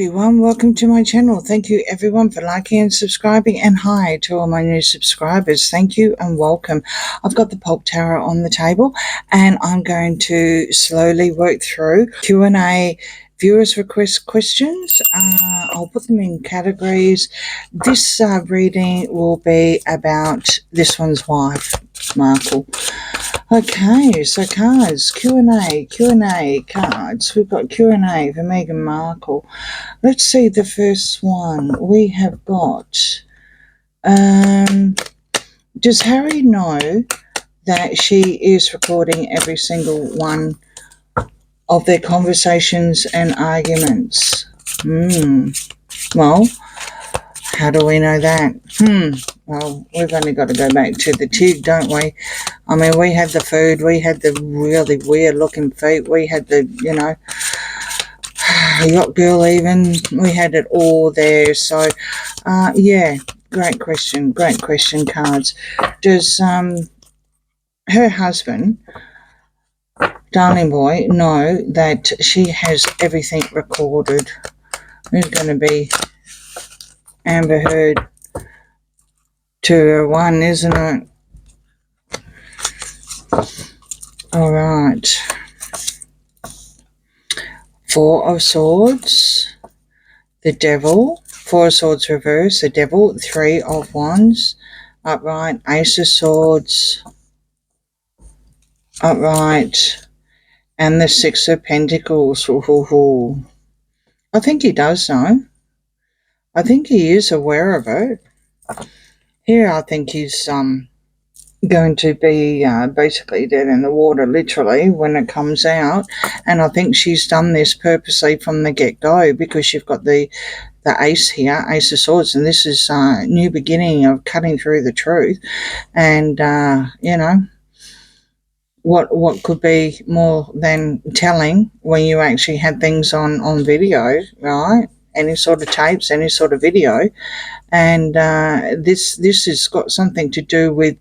everyone, welcome to my channel. Thank you everyone for liking and subscribing, and hi to all my new subscribers. Thank you and welcome. I've got the Pulp Tarot on the table and I'm going to slowly work through Q&A viewers request questions. I'll put them in categories. This reading will be about this one's wife, Markle. Okay, so cards, Q&A cards. We've got Q&A for Meghan Markle. Let's see the first one. We have got, does Harry know that she is recording every single one of their conversations and arguments? Well, how do we know that? Well, we've only got to go back to the TIG, don't we? I mean, we had the food, we had the really weird looking feet, we had the, yacht girl even, we had it all there. So, yeah, great question, cards. Does her husband, darling boy, know that she has everything recorded? Who's going to be Amber Heard to one, isn't it? All right. Four of Swords, the Devil. Four of Swords reverse, the Devil. Three of Wands, upright. Ace of Swords, upright. And the Six of Pentacles. I think he does know. I think he is aware of it. Here I think he's going to be basically dead in the water, literally, when it comes out. And I think she's done this purposely from the get-go, because you've got the ace here, Ace of Swords, and this is a new beginning of cutting through the truth. And what could be more than telling when you actually had things on video, right? Any sort of tapes, any sort of video. And this has got something to do with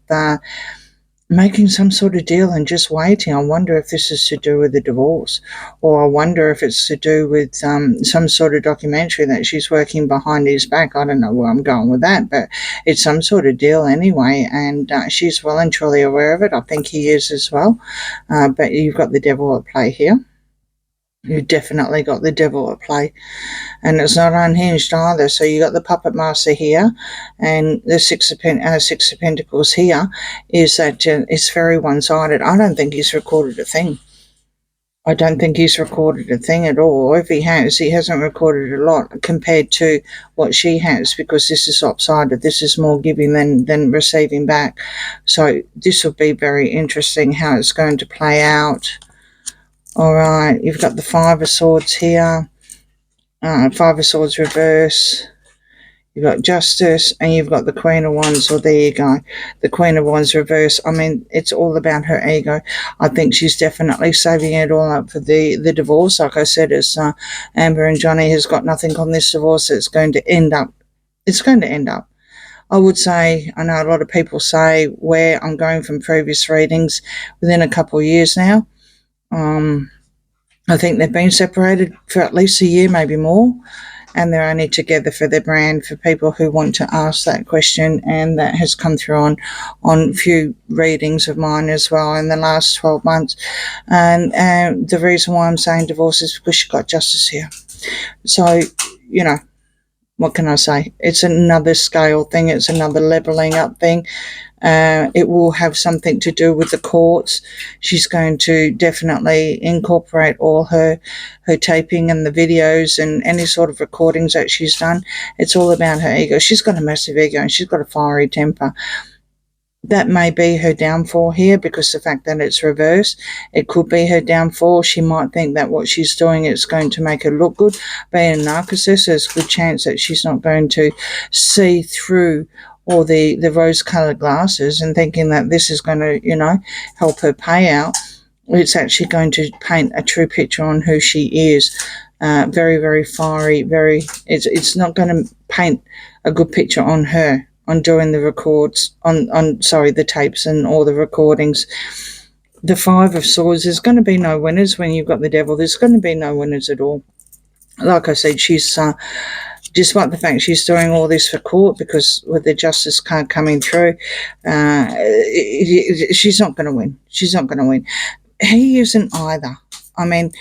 making some sort of deal and just waiting. I wonder if this is to do with the divorce, or I wonder if it's to do with some sort of documentary that she's working behind his back. I don't know where I'm going with that, but it's some sort of deal anyway, and she's well and truly aware of it. I think he is as well, but you've got the Devil at play here. You definitely got the Devil at play, and it's not unhinged either. So you got the Puppet Master here, and the Six of Pentacles here is that it's very one-sided. I don't think he's recorded a thing. I don't think he's recorded a thing at all. If he has, he hasn't recorded a lot compared to what she has, because this is lopsided. This is more giving than receiving back. So this will be very interesting how it's going to play out. All right, you've got the Five of Swords here, Five of Swords reverse, you've got Justice, and you've got the Queen of Wands. Well, there you go, the Queen of Wands reverse. I mean, it's all about her ego. I think she's definitely saving it all up for the divorce. Like I said, as Amber and Johnny has got nothing on this divorce, it's going to end up. I would say, I know a lot of people say where I'm going from previous readings within a couple of years now. I think they've been separated for at least a year, maybe more, and they're only together for their brand, for people who want to ask that question. And that has come through on a few readings of mine as well in the last 12 months. And the reason why I'm saying divorce is because you've got Justice here. So, what can I say? It's another scale thing. It's another leveling up thing. It will have something to do with the courts. She's going to definitely incorporate all her taping and the videos and any sort of recordings that she's done. It's all about her ego. She's got a massive ego and she's got a fiery temper. That may be her downfall here, because the fact that it's reversed, it could be her downfall. She might think that what she's doing is going to make her look good. Being a narcissist, there's a good chance that she's not going to see through all the rose-coloured glasses and thinking that this is going to, help her pay out. It's actually going to paint a true picture on who she is. Very, very fiery, it's not going to paint a good picture on her, on doing the records, the tapes and all the recordings. The Five of Swords, there's going to be no winners when you've got the Devil. There's going to be no winners at all. like I said, she's despite the fact she's doing all this for court, because with the justice card coming through, she's not going to win. She's not going to win. He isn't either. I mean,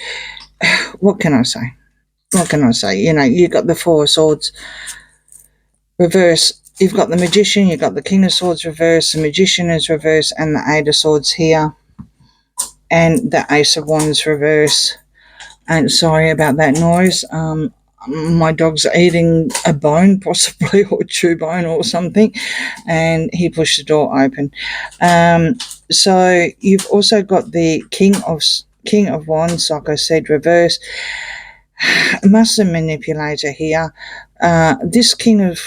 what can I say? What can I say? You know, you've got the Four of Swords reverse. You've got the Magician. You've got the King of Swords reverse. The Magician is reverse, and the Eight of Swords here, and the Ace of Wands reverse. And sorry about that noise. My dog's eating a bone, possibly, or chew bone or something, and he pushed the door open. So you've also got the King of Wands, like I said, reverse. Master manipulator here. This King of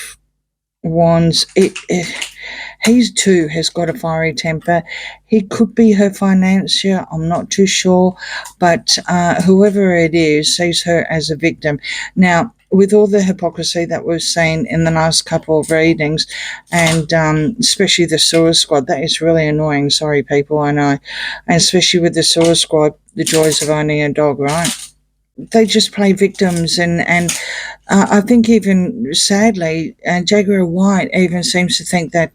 Wands, he too has got a fiery temper. He could be her financier, I'm not too sure, but whoever it is sees her as a victim. Now, with all the hypocrisy that we've seen in the last couple of readings, and especially the Sewer Squad, that is really annoying. Sorry, people, I know. And especially with the Sewer Squad, the joys of owning a dog, right? They just play victims, and I think even sadly, Jaguar White even seems to think that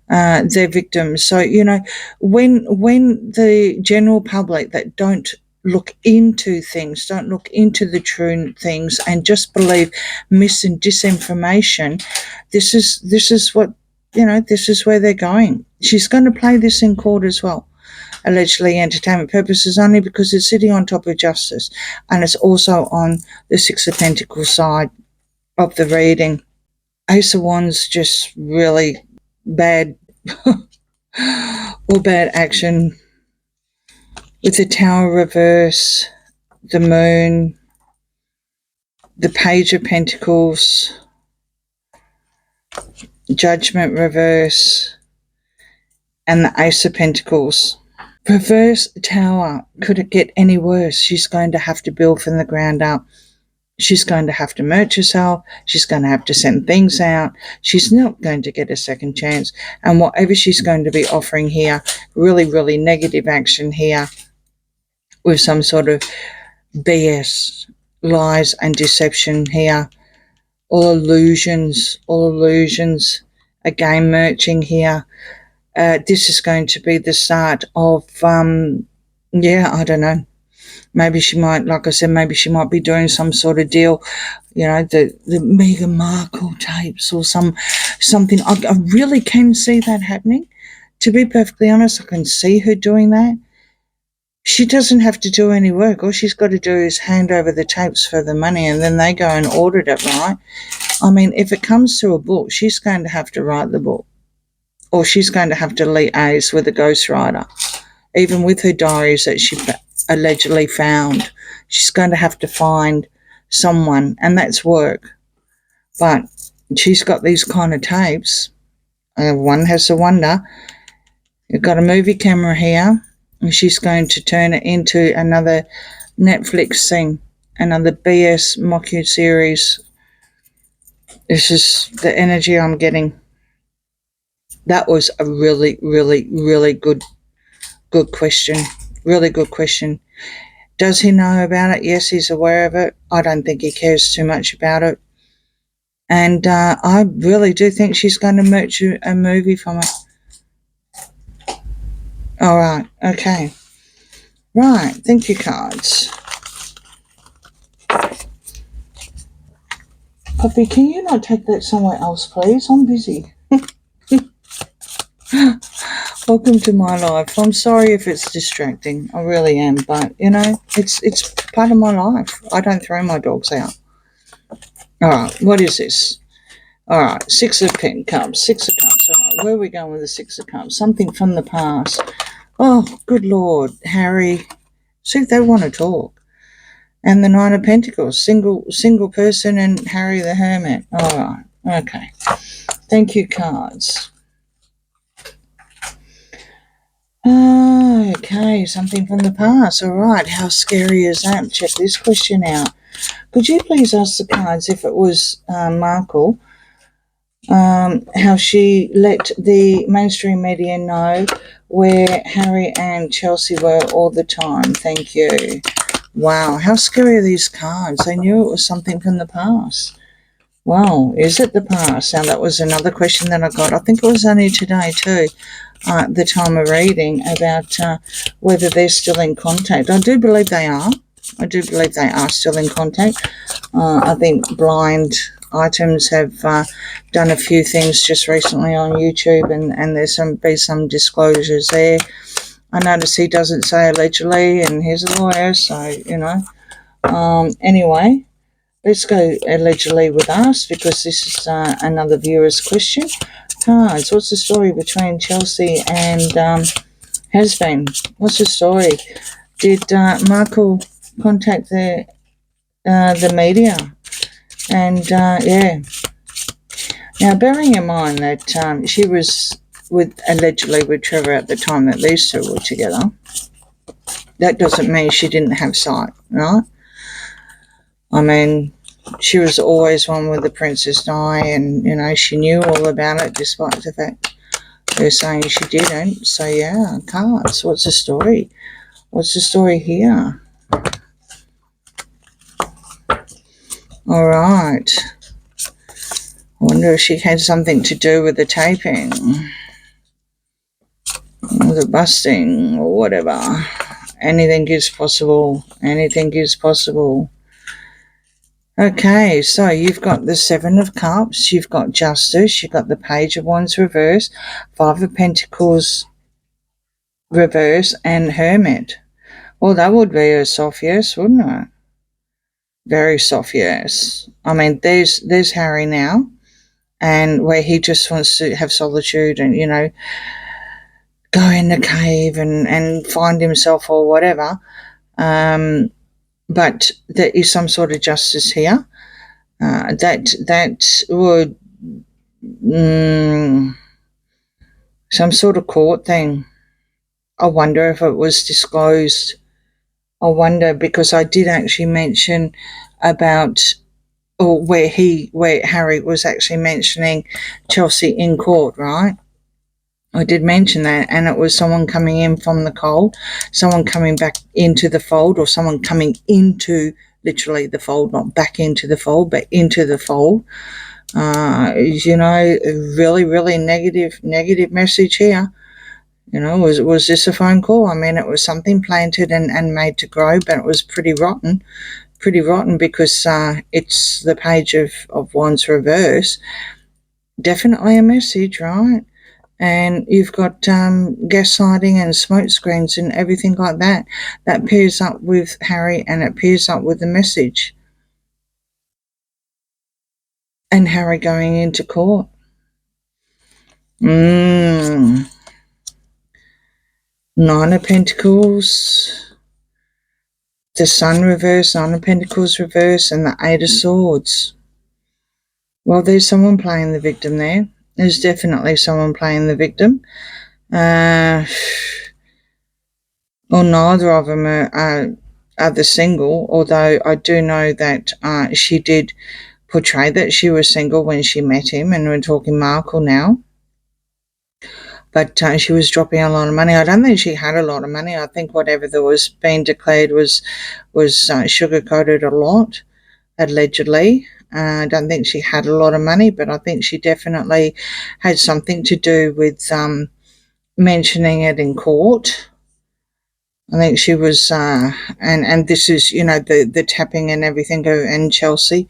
they're victims. So, you know, when the general public that don't look into things, don't look into the true things, and just believe mis and disinformation, this is what, you know, this is where they're going. She's going to play this in court as well. Allegedly entertainment purposes only, because it's sitting on top of justice, and it's also on the Six of Pentacles side of the reading. Ace of Wands, just really bad or bad action with the Tower reverse, the Moon, the Page of Pentacles, Judgment reverse, and the Ace of Pentacles. Reverse Tower, could it get any worse? She's going to have to build from the ground up. She's going to have to merge herself. She's going to have to send things out. She's not going to get a second chance. And whatever she's going to be offering here, really, really negative action here with some sort of BS, lies and deception here. All illusions, again merging here. This is going to be the start of, I don't know. Maybe she might, like I said, maybe she might be doing some sort of deal, you know, the Meghan Markle tapes or something. I really can see that happening. To be perfectly honest, I can see her doing that. She doesn't have to do any work. All she's got to do is hand over the tapes for the money, and then they go and audit it, right? I mean, if it comes to a book, she's going to have to write the book. Or she's going to have to liaise with a ghostwriter. Even with her diaries that she allegedly found, she's going to have to find someone, and that's work. But she's got these kind of tapes. One has to wonder. You've got a movie camera here, and she's going to turn it into another Netflix thing, another BS mocu-series. This is the energy I'm getting. That was a really, really, really good question. Really good question. Does he know about it? Yes, he's aware of it. I don't think he cares too much about it. And I really do think she's going to merch a movie from it. All right. Okay. Right. Thank you, cards. Puppy, can you not take that somewhere else, please? I'm busy. Welcome to my life. I'm sorry if it's distracting. I really am, but you know, it's part of my life. I don't throw my dogs out. All right, what is this? All right, Six of Cups. Six of Cups. All right, where are we going with the Six of Cups? Something from the past. Oh, good Lord, Harry. See if they want to talk. And the Nine of Pentacles. Single person and Harry the Hermit. All right, okay. Thank you, cards. Okay, something from the past. All right, how scary is that? Check this question out. Could you please ask the cards if it was Markle, how she let the mainstream media know where Harry and Chelsea were all the time? Thank you. Wow, how scary are these cards? They knew it was something from the past. Wow, is it the past? Now, that was another question that I got. I think it was only today too, at the time of reading, about whether they're still in contact. I do believe they are. I do believe they are still in contact. I think Blind Items have done a few things just recently on YouTube, and there's been some disclosures there. I notice he doesn't say allegedly, and he's a lawyer, so, you know. Anyway, let's go allegedly with us, because this is another viewer's question. Cards. What's the story between Chelsy and Husband? What's the story? Did Markle contact the media? And yeah. Now, bearing in mind that she was allegedly with Trevor at the time that these two were together, that doesn't mean she didn't have sight, right? I mean, she was always one with the Princess Di, and, you know, she knew all about it, despite the fact they're saying she didn't. So, yeah, cards. What's the story? What's the story here? All right. I wonder if she had something to do with the taping, or the busting, or whatever. Anything is possible. Anything is possible. Okay, so you've got the Seven of Cups, you've got Justice, you've got the Page of Wands reverse, Five of Pentacles reverse, and Hermit. Well, that would be a soft yes, wouldn't it? Very soft yes. I mean, there's Harry now, and where he just wants to have solitude and, you know, go in the cave and find himself or whatever. But there is some sort of justice here. That would some sort of court thing. I wonder if it was disclosed. I wonder, because I did actually mention about, or where Harry was actually mentioning Chelsy in court, right? I did mention that, and it was someone coming in from the cold, someone coming back into the fold, or someone coming into literally the fold, not back into the fold, but into the fold. You know, really, really negative message here. You know, was this a phone call? I mean, it was something planted and made to grow, but it was pretty rotten because it's the Page of Wands reverse. Definitely a message, right? And you've got gaslighting and smoke screens and everything like that. That pairs up with Harry, and it pairs up with the message. And Harry going into court. Nine of Pentacles, the Sun reverse, Nine of Pentacles reverse, and the Eight of Swords. Well, there's someone playing the victim there. There's definitely someone playing the victim. Or neither of them are the single, although I do know that she did portray that she was single when she met him, and we're talking Markle now. But she was dropping a lot of money. I don't think she had a lot of money. I think whatever that was being declared was sugar-coated a lot, allegedly. I don't think she had a lot of money, but I think she definitely had something to do with mentioning it in court. I think she was, and this is, you know, the tapping and everything, and Chelsy.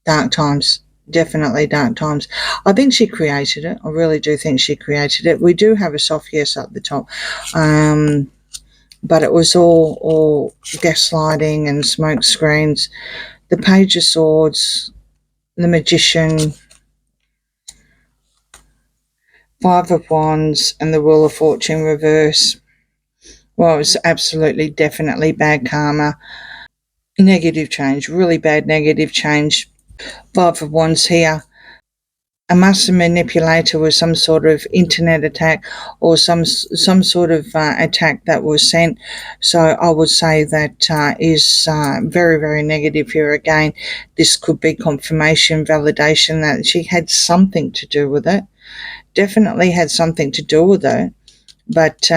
Dark times. Definitely dark times. I think she created it. I really do think she created it. We do have a soft yes up the top. But it was all gaslighting and smoke screens. The Page of Swords, the Magician, Five of Wands, and the Wheel of Fortune reverse. Well, it was absolutely, definitely bad karma. Negative change, really bad negative change. Five of Wands here. A master manipulator was some sort of internet attack, or some sort of attack that was sent. So I would say that is very, very negative here. Again, this could be confirmation, validation that she had something to do with it. Definitely had something to do with it. But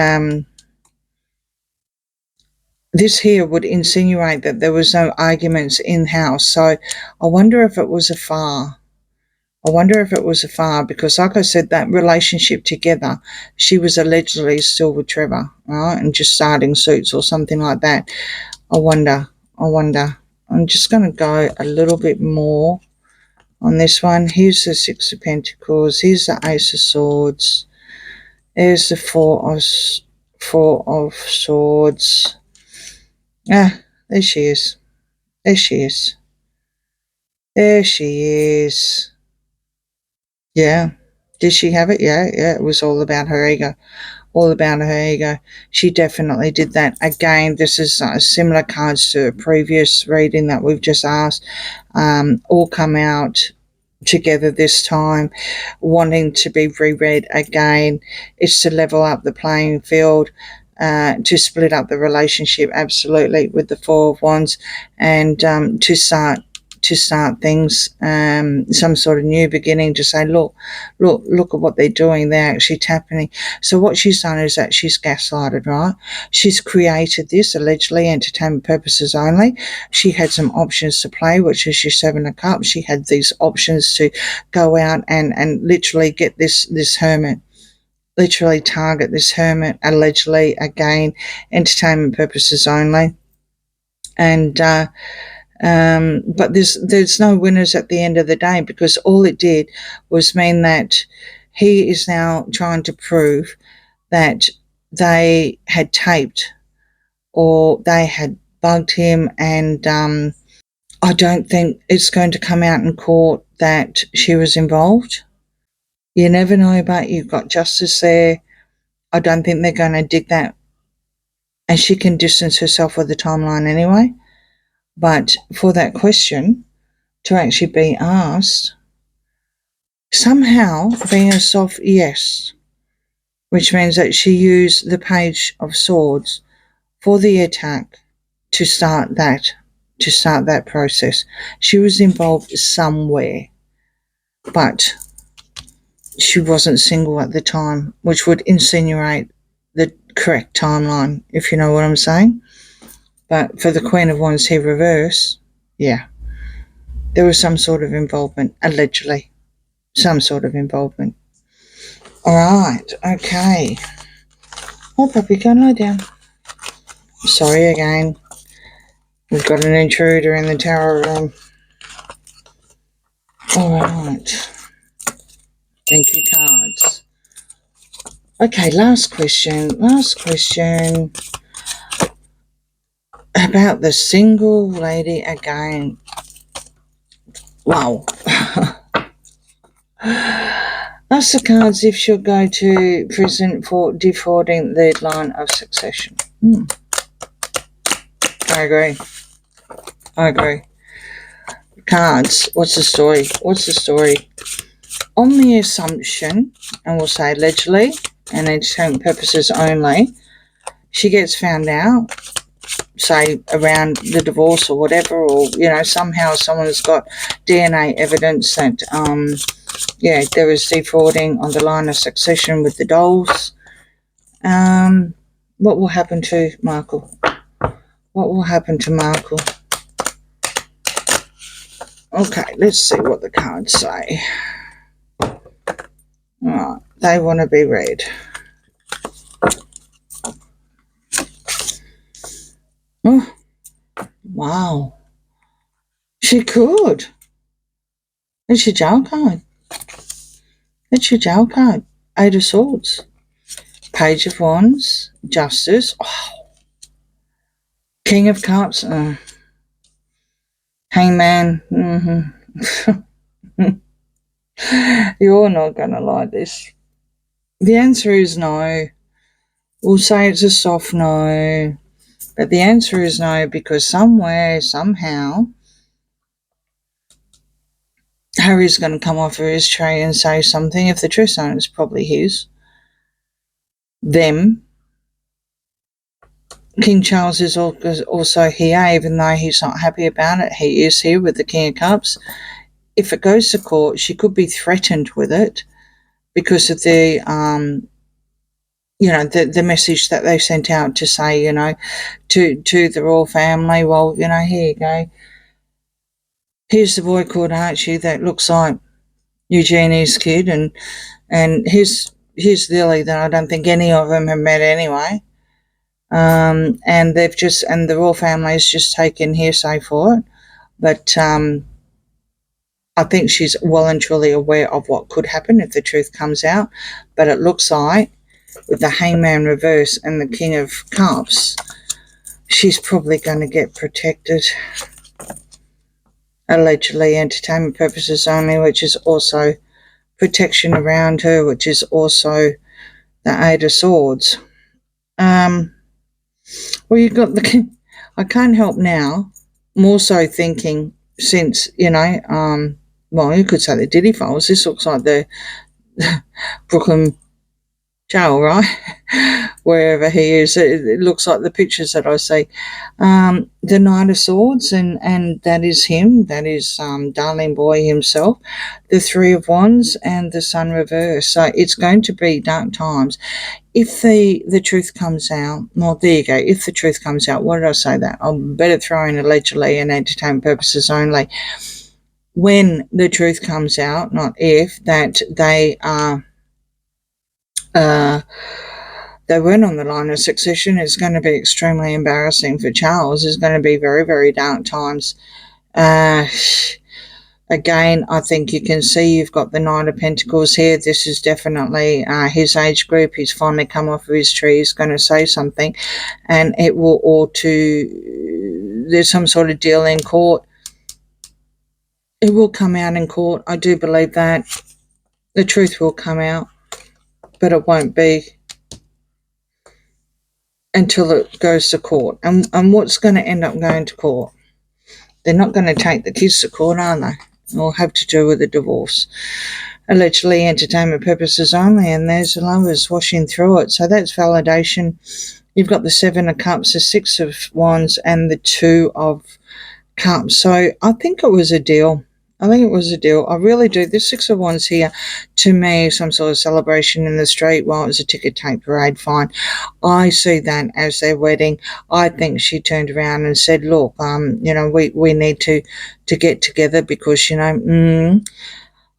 this here would insinuate that there was no arguments in-house. So I wonder if it was a far. I wonder if it was a far, because like I said, that relationship together, she was allegedly still with Trevor, right? And just starting suits or something like that. I wonder. I'm just going to go a little bit more on this one. Here's the Six of Pentacles. Here's the Ace of Swords. There's the Four of Swords. Ah, there she is. There she is. There she is. Yeah. Did she have it? Yeah. It was all about her ego. All about her ego. She definitely did that. Again, this is similar cards to a previous reading that we've just asked. All come out together this time, wanting to be reread again. It's to level up the playing field, to split up the relationship, absolutely, with the Four of Wands, and to start things, some sort of new beginning, to say, look at what they're doing. They're actually tapping. So what she's done is that she's gaslighted, right? She's created this, allegedly entertainment purposes only. She had some options to play, which is your Seven of Cups. She had these options to go out and literally get this hermit, literally target this hermit, allegedly, again, entertainment purposes only. And but there's no winners at the end of the day, because all it did was mean that he is now trying to prove that they had taped or they had bugged him, and I don't think it's going to come out in court that she was involved. You never know, but you've got justice there. I don't think they're going to dig that, and she can distance herself with the timeline anyway. But for that question to actually be asked, somehow being a soft yes, which means that she used the Page of Swords for the attack to start that process. She was involved somewhere, but she wasn't single at the time, which would insinuate the correct timeline, if you know what I'm saying. But for the Queen of Wands here reverse, yeah, there was some sort of involvement, allegedly. Some sort of involvement. All right, okay. Oh, puppy, go and lie down. Sorry again. We've got an intruder in the tarot room. All right. Thank you, cards. Okay, last question. About the single lady again. Wow. Ask the cards if she'll go to prison for defrauding the line of succession. I agree. Cards, what's the story? On the assumption, and we'll say allegedly, and entertainment purposes only, she gets found out, say around the divorce or whatever, or somehow someone's got DNA evidence that there was defrauding on the line of succession with the dolls. What will happen to Markle? Okay, let's see what the cards say. Alright, they want to be read. Oh, wow. She could. It's your jail card. Eight of Swords. Page of Wands. Justice. Oh. King of Cups. Hangman. You're not going to like this. The answer is no. We'll say it's a soft no. But the answer is no, because somewhere, somehow, Harry's going to come off of his tree and say something. If the true sign is probably his. Them. King Charles is also here, even though he's not happy about it. He is here with the King of Cups. If it goes to court, she could be threatened with it because of the you know, the message that they sent out to say, you know, to the royal family, well, you know, here you go. Here's the boy called Archie that looks like Eugenie's kid, and here's Lily that I don't think any of them have met anyway. And the royal family's just taken hearsay for it. But I think she's well and truly aware of what could happen if the truth comes out. But it looks like with the Hangman reverse and the King of Cups, she's probably going to get protected. Allegedly, entertainment purposes only, which is also protection around her, which is also the Eight of Swords. Well, you've got the. I can't help now, more so thinking since, you know, well, you could say the Diddy Files. This looks like the Brooklyn jail, right? Wherever he is, it looks like the pictures that I see. The Knight of Swords, and that is him. That is Darling Boy himself. The Three of Wands and the Sun reverse. So it's going to be dark times. If the truth comes out, well, there you go. If the truth comes out, what did I say that? I'll better throw in allegedly and entertainment purposes only. When the truth comes out, not if, that they are they weren't on the line of succession, it's going to be extremely embarrassing for Charles. It's going to be very, very dark times. Again, I think you can see you've got the Knight of Pentacles here. This is definitely his age group. He's finally come off of his tree. He's going to say something, and it will all there's some sort of deal in court. It will come out in court. I do believe that. The truth will come out, but it won't be until it goes to court. And what's going to end up going to court? They're not going to take the kids to court, are they? It'll have to do with a divorce. Allegedly entertainment purposes only, and there's the Lovers washing through it. So that's validation. You've got the Seven of Cups, the Six of Wands, and the Two of Cups. So I think it was a deal. I think it was a deal. I really do. The Six of Wands here, to me, some sort of celebration in the street. Well, it was a ticker tape parade, fine. I see that as their wedding. I think she turned around and said, look, you know, we need to get together because, you know,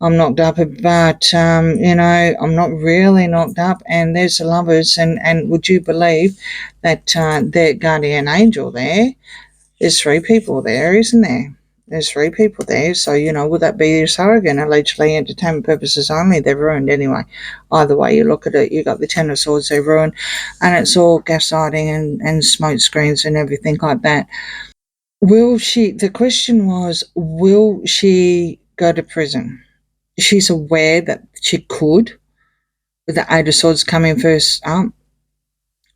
I'm knocked up, but, you know, I'm not really knocked up. And there's the Lovers. And would you believe that their guardian angel there's three people there, isn't there? There's three people there, so, you know, would that be your surrogate? Allegedly, entertainment purposes only, they're ruined anyway. Either way you look at it, you got the Ten of Swords, they're ruined, and it's all gaslighting and smoke screens and everything like that. The question was, will she go to prison? She's aware that she could, with the Eight of Swords coming first up.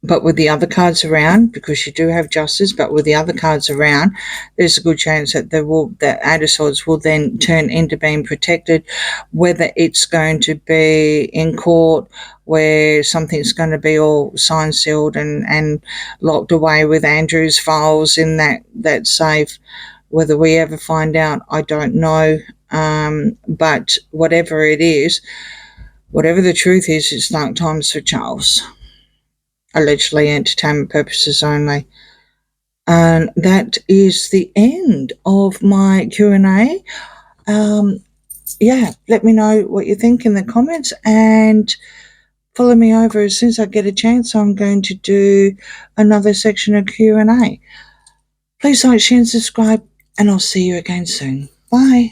But with the other cards around, because you do have justice, but with the other cards around, there's a good chance that the Eight of Swords will then turn into being protected, whether it's going to be in court where something's going to be all signed, sealed and locked away with Andrew's files in that safe. Whether we ever find out, I don't know. But whatever it is, whatever the truth is, it's dark times for Charles. Allegedly entertainment purposes only. And that is the end of my Q&A. Yeah, let me know what you think in the comments and follow me over as soon as I get a chance. I'm going to do another section of Q&A. Please like, share and subscribe, and I'll see you again soon. Bye.